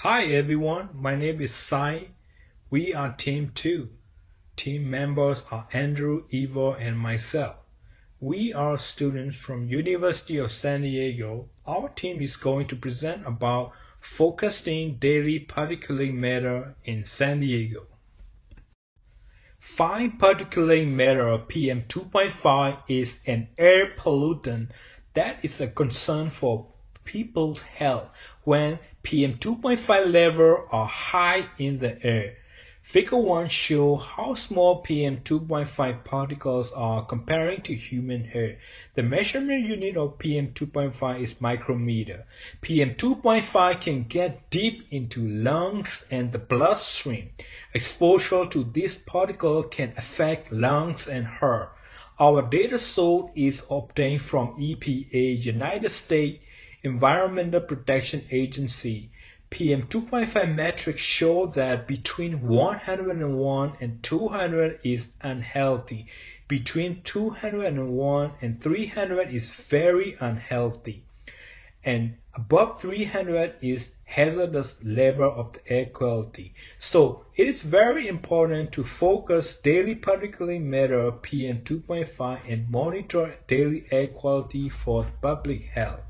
Hi everyone, my name is Sai. We are Team 2. Team members are Andrew, Eva, and myself. We are students from University of San Diego. Our team is going to present about forecasting daily particulate matter in San Diego. Fine particulate matter PM2.5 is an air pollutant that is a concern for people's health when PM2.5 levels are high in the air. Figure 1 shows how small PM2.5 particles are comparing to human hair. The measurement unit of PM2.5 is micrometer. PM2.5 can get deep into lungs and the bloodstream. Exposure to this particle can affect lungs and heart. Our data source is obtained from EPA, United States Environmental Protection Agency. PM2.5 metrics show that between 101 and 200 is unhealthy. Between 201 and 300 is very unhealthy. And above 300 is hazardous level of the air quality. So it is very important to focus daily particulate matter PM2.5 and monitor daily air quality for public health.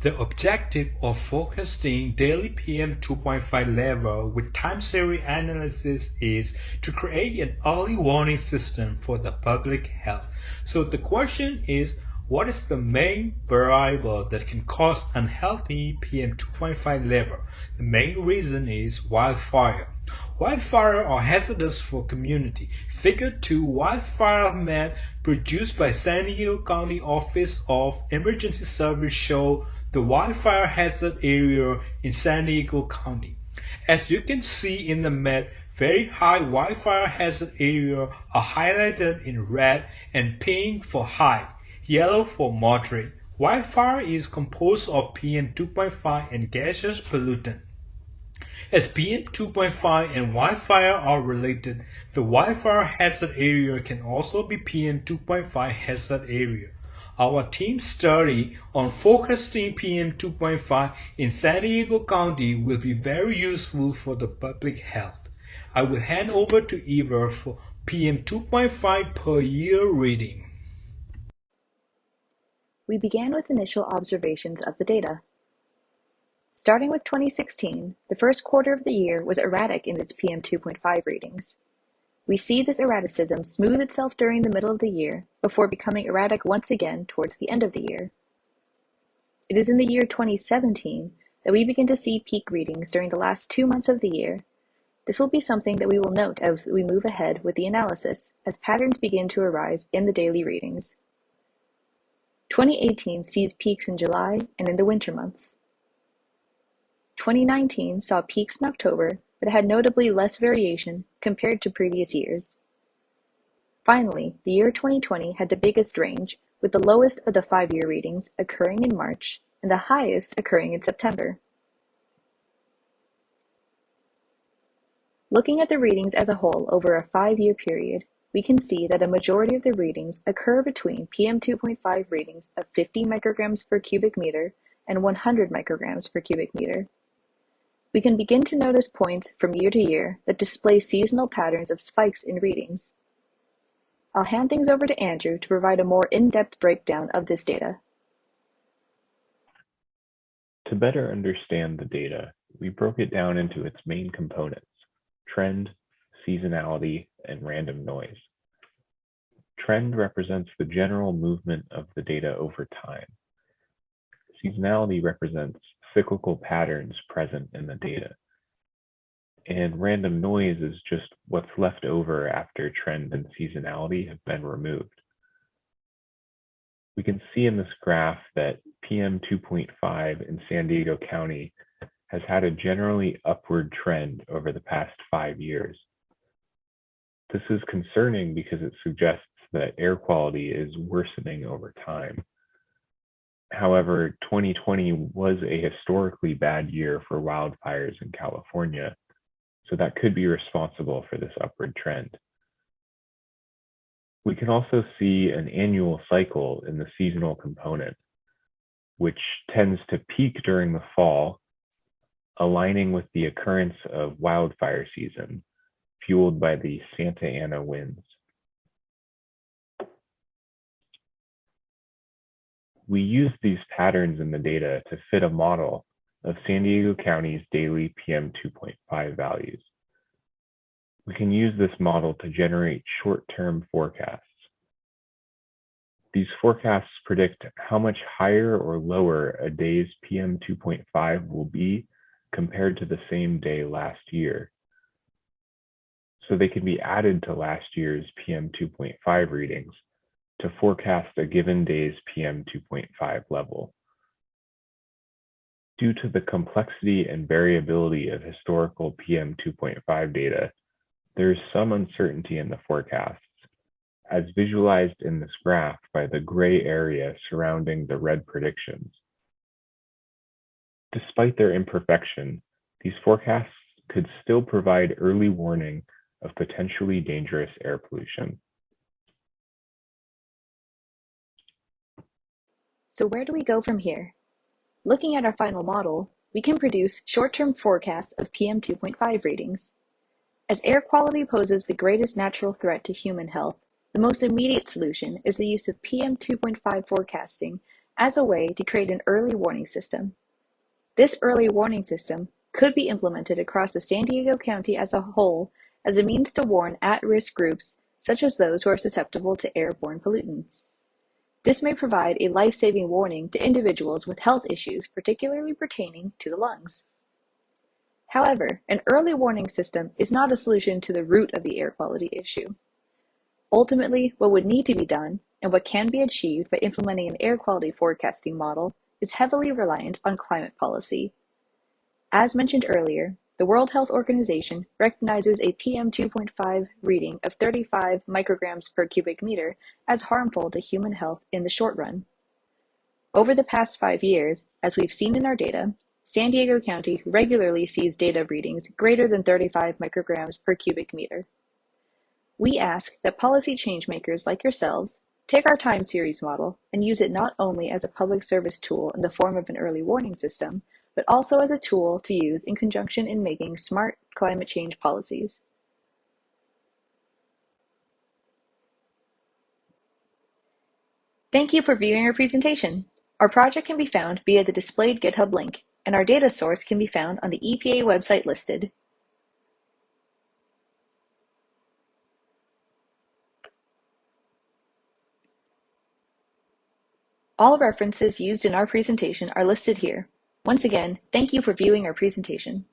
The objective of forecasting daily PM2.5 level with time series analysis is to create an early warning system for the public health. So the question is, what is the main variable that can cause unhealthy PM2.5 level? The main reason is wildfire. Wildfire are hazardous for community. Figure 2 wildfire map produced by San Diego County Office of Emergency Service show the wildfire hazard area in San Diego County. As you can see in the map, very high wildfire hazard area are highlighted in red and pink for high, yellow for moderate. Wildfire is composed of PM2.5 and gaseous pollutant. As PM2.5 and wildfire are related, the wildfire hazard area can also be PM2.5 hazard area. Our team study on forecasting PM2.5 in San Diego County will be very useful for the public health. I will hand over to Eva for PM2.5 per year reading. We began with initial observations of the data. Starting with 2016, the first quarter of the year was erratic in its PM2.5 readings. We see this erraticism smooth itself during the middle of the year before becoming erratic once again towards the end of the year. It is in the year 2017 that we begin to see peak readings during the last 2 months of the year. This will be something that we will note as we move ahead with the analysis as patterns begin to arise in the daily readings. 2018 sees peaks in July and in the winter months. 2019 saw peaks in October, but had notably less variation compared to previous years. Finally, the year 2020 had the biggest range, with the lowest of the 5-year readings occurring in March and the highest occurring in September. Looking at the readings as a whole over a 5-year period, we can see that a majority of the readings occur between PM2.5 readings of 50 micrograms per cubic meter and 100 micrograms per cubic meter. We can begin to notice points from year to year that display seasonal patterns of spikes in readings. I'll hand things over to Andrew to provide a more in-depth breakdown of this data. To better understand the data, we broke it down into its main components: trend, seasonality, and random noise. Trend represents the general movement of the data over time. Seasonality represents cyclical patterns present in the data. And random noise is just what's left over after trend and seasonality have been removed. We can see in this graph that PM2.5 in San Diego County has had a generally upward trend over the past 5 years. This is concerning because it suggests that air quality is worsening over time. However, 2020 was a historically bad year for wildfires in California, so that could be responsible for this upward trend. We can also see an annual cycle in the seasonal component, which tends to peak during the fall aligning with the occurrence of wildfire season, fueled by the Santa Ana winds. We used these patterns in the data to fit a model of San Diego County's daily PM 2.5 values. We can use this model to generate short-term forecasts. These forecasts predict how much higher or lower a day's PM 2.5 will be compared to the same day last year. So they can be added to last year's PM 2.5 readings to forecast a given day's PM 2.5 level. Due to the complexity and variability of historical PM 2.5 data, there is some uncertainty in the forecasts, as visualized in this graph by the gray area surrounding the red predictions. Despite their imperfection, these forecasts could still provide early warning of potentially dangerous air pollution. So where do we go from here? Looking at our final model, we can produce short-term forecasts of PM 2.5 readings. As air quality poses the greatest natural threat to human health, the most immediate solution is the use of PM 2.5 forecasting as a way to create an early warning system. This early warning system could be implemented across the San Diego County as a whole as a means to warn at-risk groups such as those who are susceptible to airborne pollutants. This may provide a life-saving warning to individuals with health issues, particularly pertaining to the lungs. However, an early warning system is not a solution to the root of the air quality issue. Ultimately, what would need to be done, and what can be achieved by implementing an air quality forecasting model, is heavily reliant on climate policy. As mentioned earlier, the World Health Organization recognizes a PM 2.5 reading of 35 micrograms per cubic meter as harmful to human health in the short run. Over the past 5 years, as we've seen in our data, San Diego County regularly sees data readings greater than 35 micrograms per cubic meter. We ask that policy changemakers like yourselves take our time series model and use it not only as a public service tool in the form of an early warning system, but also as a tool to use in conjunction in making smart climate change policies. Thank you for viewing our presentation. Our project can be found via the displayed GitHub link, and our data source can be found on the EPA website listed. All references used in our presentation are listed here. Once again, thank you for viewing our presentation.